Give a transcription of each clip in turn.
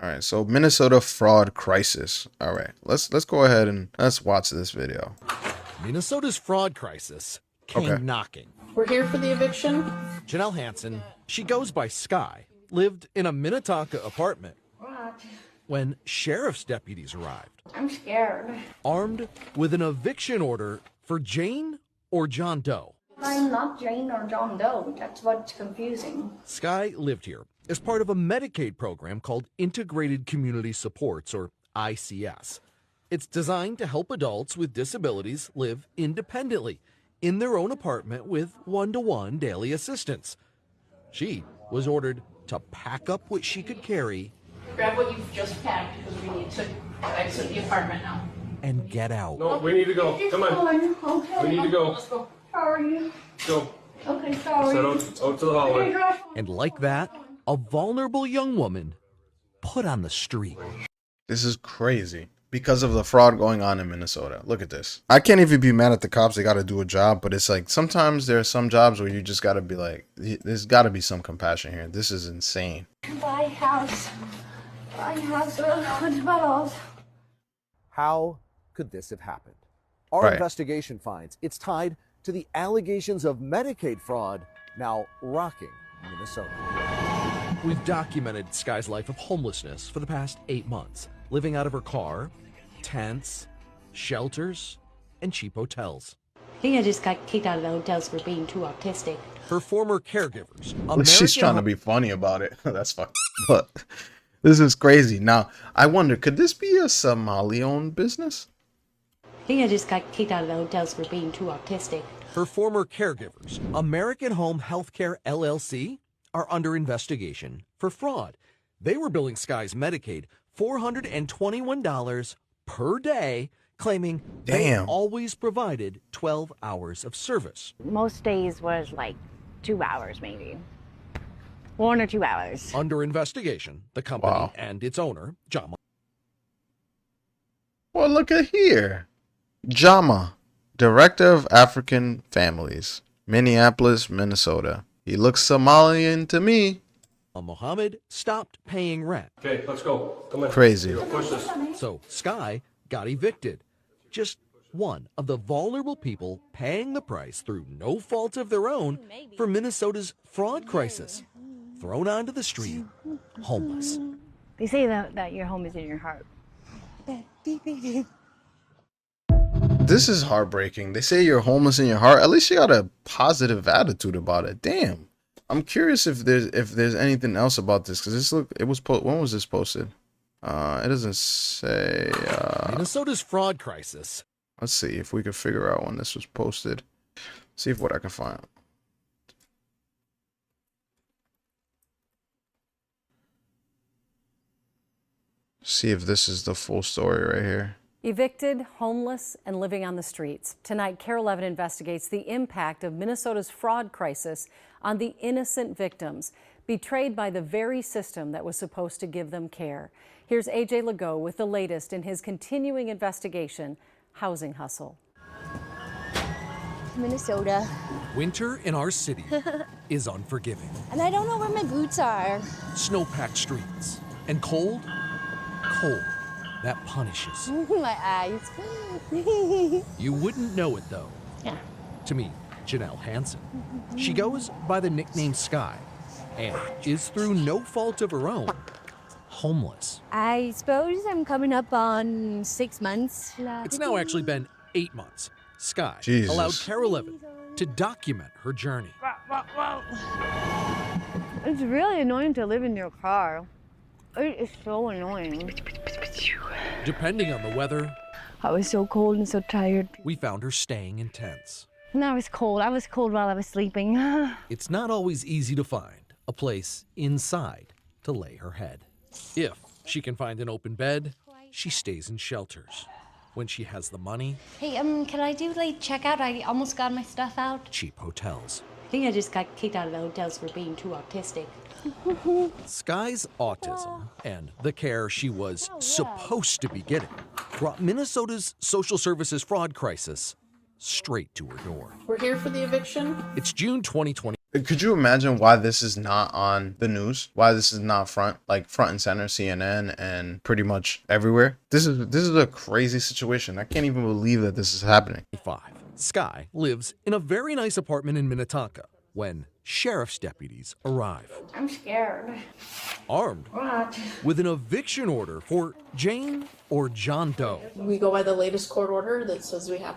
All right, so Minnesota fraud crisis. All right, let's go ahead and let's watch this video. Minnesota's fraud crisis came knocking. We're here for the eviction. Janelle Hansen, she goes by Sky, lived in a Minnetonka apartment when sheriff's deputies arrived. I'm scared. Armed with an eviction order for Jane or John Doe. I'm not Jane or John Doe. That's what's confusing. Sky lived here as part of a Medicaid program called Integrated Community Supports, or ICS. It's designed to help adults with disabilities live independently in their own apartment with one-to-one daily assistance. She was ordered to pack up what she could carry. Grab what you've just packed because we need to exit the apartment now. And get out. No, we need to go. Come on. Okay. We need to go. Let's go. Sorry. Go. Okay, sorry. Set out to the hallway. And like that, a vulnerable young woman put on the street. This is crazy because of the fraud going on in Minnesota. Look at this. I can't even be mad at the cops. They got to do a job, but it's like sometimes there are some jobs where you just got to be like, there's got to be some compassion here. This is insane. Buy house. Buy house. $100. How could this have happened? Our investigation finds it's tied to the allegations of Medicaid fraud now rocking Minnesota. We've documented Sky's life of homelessness for the past 8 months, living out of her car, tents, shelters, and cheap hotels. I think I just got kicked out of the hotels for being too autistic. Her former caregivers. She's trying to be funny about it. That's fucked up. This is crazy. Now, I wonder, could this be a Somali-owned business? I think I just got kicked out of the hotels for being too autistic. Her former caregivers, American Home Healthcare LLC, are under investigation for fraud. They were billing Sky's Medicaid $421 per day, claiming they always provided 12 hours of service. Most days was like 2 hours, maybe 1 or 2 hours. Under investigation, the company and its owner, Jama. Well, look at here. Jama, Director of African Families, Minneapolis, Minnesota. He looks Somalian to me. Mohammed stopped paying rent. Okay, let's go. Come on. Crazy. Push this. So Sky got evicted. Just one of the vulnerable people paying the price through no fault of their own for Minnesota's fraud crisis. Thrown onto the street, homeless. They say that your home is in your heart. This is heartbreaking. They say you're homeless in your heart. At least you got a positive attitude about it. Damn. I'm curious if there's anything else about this, because when was this posted? It doesn't say. Minnesota's fraud crisis. Let's see if we can figure out when this was posted. See what I can find. See if this is the full story right here. Evicted, homeless, and living on the streets. Tonight, KARE 11 investigates the impact of Minnesota's fraud crisis on the innocent victims, betrayed by the very system that was supposed to give them care. Here's AJ Legault with the latest in his continuing investigation, Housing Hustle. Minnesota. Winter in our city is unforgiving. And I don't know where my boots are. Snow-packed streets and cold that punishes. My eyes. You wouldn't know it though. Yeah. To me, Janelle Hansen. She goes by the nickname Sky and is through no fault of her own homeless. I suppose I'm coming up on 6 months. It's now actually been 8 months. Sky Jesus. allowed KARE 11 to document her journey. It's really annoying to live in your car. It is so annoying. Depending on the weather, I was so cold and so tired. we found her staying in tents. And I was cold. I was cold while I was sleeping. It's not always easy to find a place inside to lay her head. If she can find an open bed, she stays in shelters. When she has the money, Hey, can I do late checkout? I almost got my stuff out. cheap hotels. I think I just got kicked out of the hotels for being too autistic. Sky's autism and the care she was supposed to be getting brought Minnesota's social services fraud crisis straight to her door. We're here for the eviction. It's June 2020. Could you imagine why this is not on the news? Why this is not front and center, CNN and pretty much everywhere? This is a crazy situation. I can't even believe that this is happening. 5. Sky lives in a very nice apartment in Minnetonka when sheriff's deputies arrive. I'm scared. Armed What? with an eviction order for Jane or John Doe. We go by the latest court order that says we have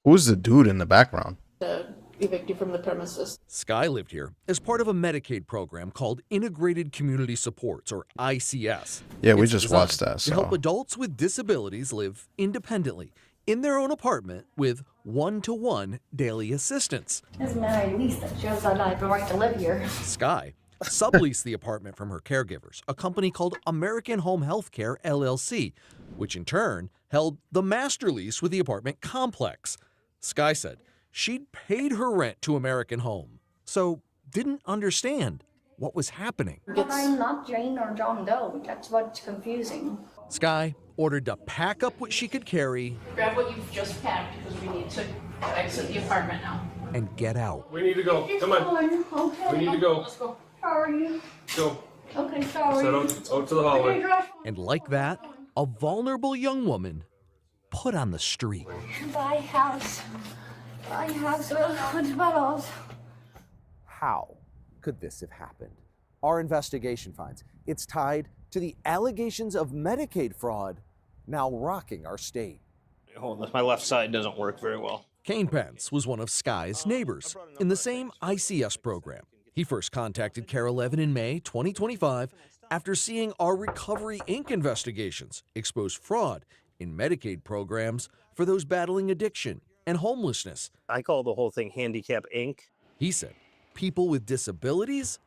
Who's the dude in the background? to evict you from the premises. Sky lived here as part of a Medicaid program called Integrated Community Supports, or ICS. Yeah, we It's just designed watched that. to help So adults with disabilities live independently in their own apartment with one-to-one daily assistance. This is my lease that shows that I have the right to live here. Sky subleased the apartment from her caregivers, a company called American Home Healthcare LLC, which in turn held the master lease with the apartment complex. Sky said she'd paid her rent to American Home, so didn't understand what was happening. But I'm not Jane or John Doe. That's what's confusing. Sky ordered to pack up what she could carry Grab what you've just packed because we need to exit the apartment now. and get out. We need to go. Come on. Okay. We need to go. Let's go. Sorry. Go. Okay, sorry. Set out to the hallway. And like that, a vulnerable young woman put on the street. Buy house. Buy house. $100. How could this have happened? Our investigation finds it's tied to the allegations of Medicaid fraud now rocking our state. Hold on, my left side doesn't work very well. Kane Pence was one of Sky's neighbors in the same ICS program. He first contacted KARE 11 in May 2025 after seeing our Recovery Inc. investigations expose fraud in Medicaid programs for those battling addiction and homelessness. I call the whole thing Handicap Inc. He said people with disabilities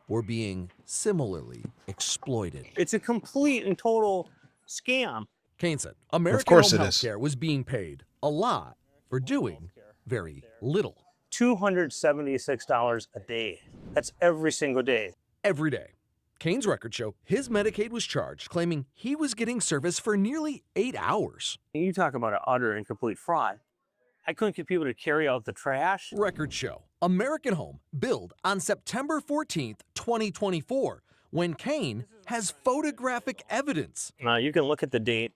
were being similarly exploited. It's a complete and total scam. Kane said American course Home it is. Healthcare was being paid a lot for doing very little. $276 a day. That's every single day. Every day. Kane's records show his Medicaid was charged, claiming he was getting service for nearly 8 hours. You talk about an utter and complete fraud. I couldn't get people to carry out the trash. Records show American Home billed on September 14th, 2024, when Kane has photographic evidence You can look at the date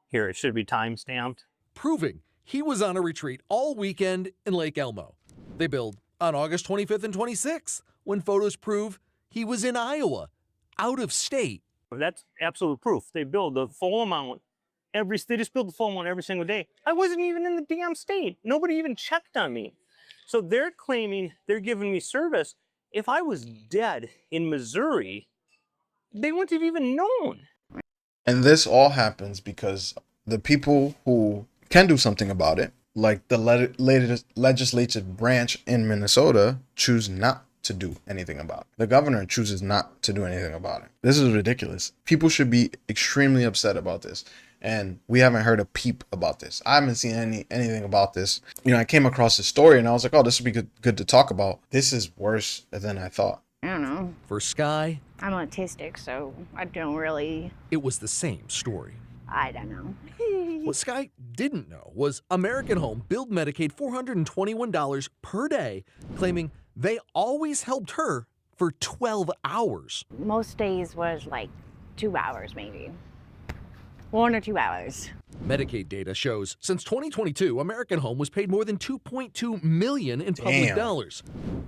here. It should be time-stamped. proving he was on a retreat all weekend in Lake Elmo. They billed on August 25th and 26th, when photos prove he was in Iowa, out of state. That's absolute proof. They billed the full amount. They just billed the full amount every single day. I wasn't even in the damn state. Nobody even checked on me. So they're claiming they're giving me service. If I was dead in Missouri, they wouldn't have even known. And this all happens because the people who can do something about it, like the legislative branch in Minnesota, choose not to do anything about it. The governor chooses not to do anything about it. This is ridiculous. People should be extremely upset about this. And we haven't heard a peep about this. I haven't seen anything about this. You know, I came across this story and I was like, oh, this would be good to talk about. This is worse than I thought. I don't know. For Sky, I'm autistic, so I don't really. it was the same story. I don't know. What Sky didn't know was American Home billed Medicaid $421 per day, claiming they always helped her for 12 hours. Most days was like 2 hours, maybe. 1 or 2 hours. Medicaid data shows since 2022, American Home was paid more than $2.2 million in public Damn. dollars.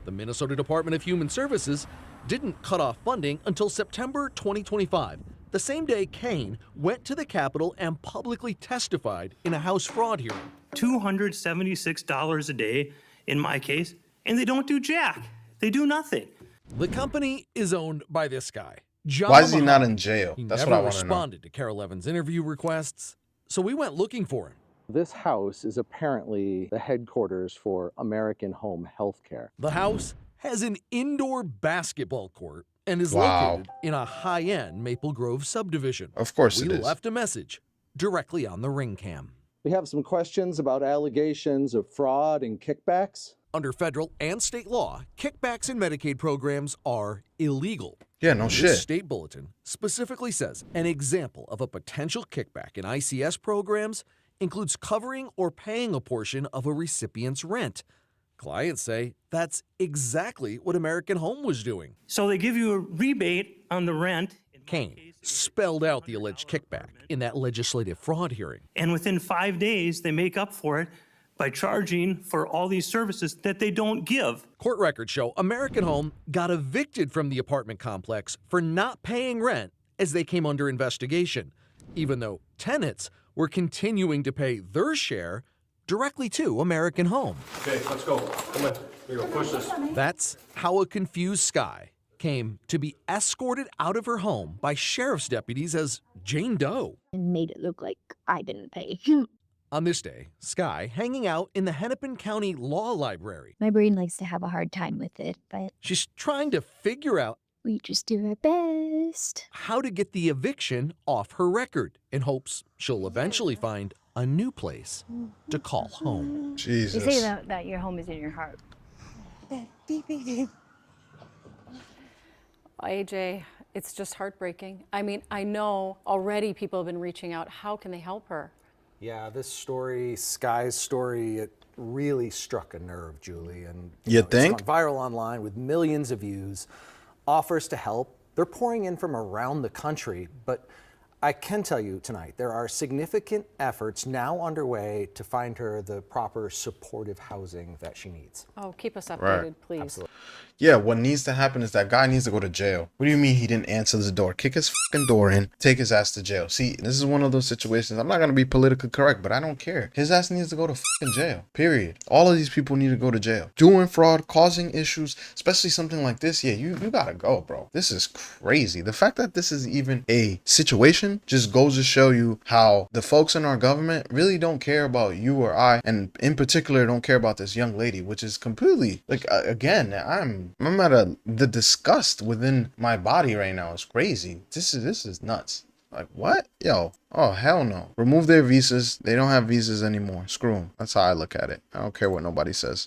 The Minnesota Department of Human Services didn't cut off funding until September 2025, the same day Kane went to the Capitol and publicly testified in a House fraud hearing. $276 a day in my case, and they don't do jack. They do nothing. The company is owned by this guy, John. Why is he not in jail? He That's never what I want to know. responded to KARE 11's interview requests, so we went looking for him. This house is apparently the headquarters for American Home Healthcare. The house has an indoor basketball court and is Wow. located in a high-end Maple Grove subdivision. Of course We it is. left a message directly on the ring cam. We have some questions about allegations of fraud and kickbacks. Under federal and state law, kickbacks in Medicaid programs are illegal. Yeah, no This shit. state bulletin specifically says an example of a potential kickback in ICS programs includes covering or paying a portion of a recipient's rent. Clients say that's exactly what American Home was doing. So they give you a rebate on the rent. Kane spelled out the alleged kickback in that legislative fraud hearing. And within 5 days, they make up for it by charging for all these services that they don't give. Court records show American Home got evicted from the apartment complex for not paying rent as they came under investigation, even though tenants were continuing to pay their share directly to American Home. Okay, let's go. Come on. Here you go. Push this. That's how a confused Sky came to be escorted out of her home by sheriff's deputies as Jane Doe. And made it look like I didn't pay. On this day, Sky hanging out in the Hennepin County Law Library. My brain likes to have a hard time with it, but She's trying to figure out we just do our best. how to get the eviction off her record in hopes she'll eventually find a new place to call home. Jesus. You say that your home is in your heart. AJ, it's just heartbreaking. I mean, I know already people have been reaching out. How can they help her? Yeah, this story, Sky's story, it really struck a nerve, Julie. And You think? It's gone viral online with millions of views. Offers to help, they're pouring in from around the country, but I can tell you tonight, there are significant efforts now underway to find her the proper supportive housing that she needs. Oh, keep us updated, Right. please. Absolutely. Yeah, what needs to happen is that guy needs to go to jail. What do you mean he didn't answer the door? Kick his fucking door in, take his ass to jail. See, this is one of those situations. I'm not going to be politically correct, but I don't care. His ass needs to go to fucking jail. Period. All of these people need to go to jail. Doing fraud, causing issues, especially something like this. Yeah, you got to go, bro. This is crazy. The fact that this is even a situation just goes to show you how the folks in our government really don't care about you or I, and in particular don't care about this young lady, which is completely like again, I'm at the disgust within my body right now is crazy. This is nuts. Like what? Yo, oh hell no. Remove their visas. They don't have visas anymore. Screw them. That's how I look at it. I don't care what nobody says.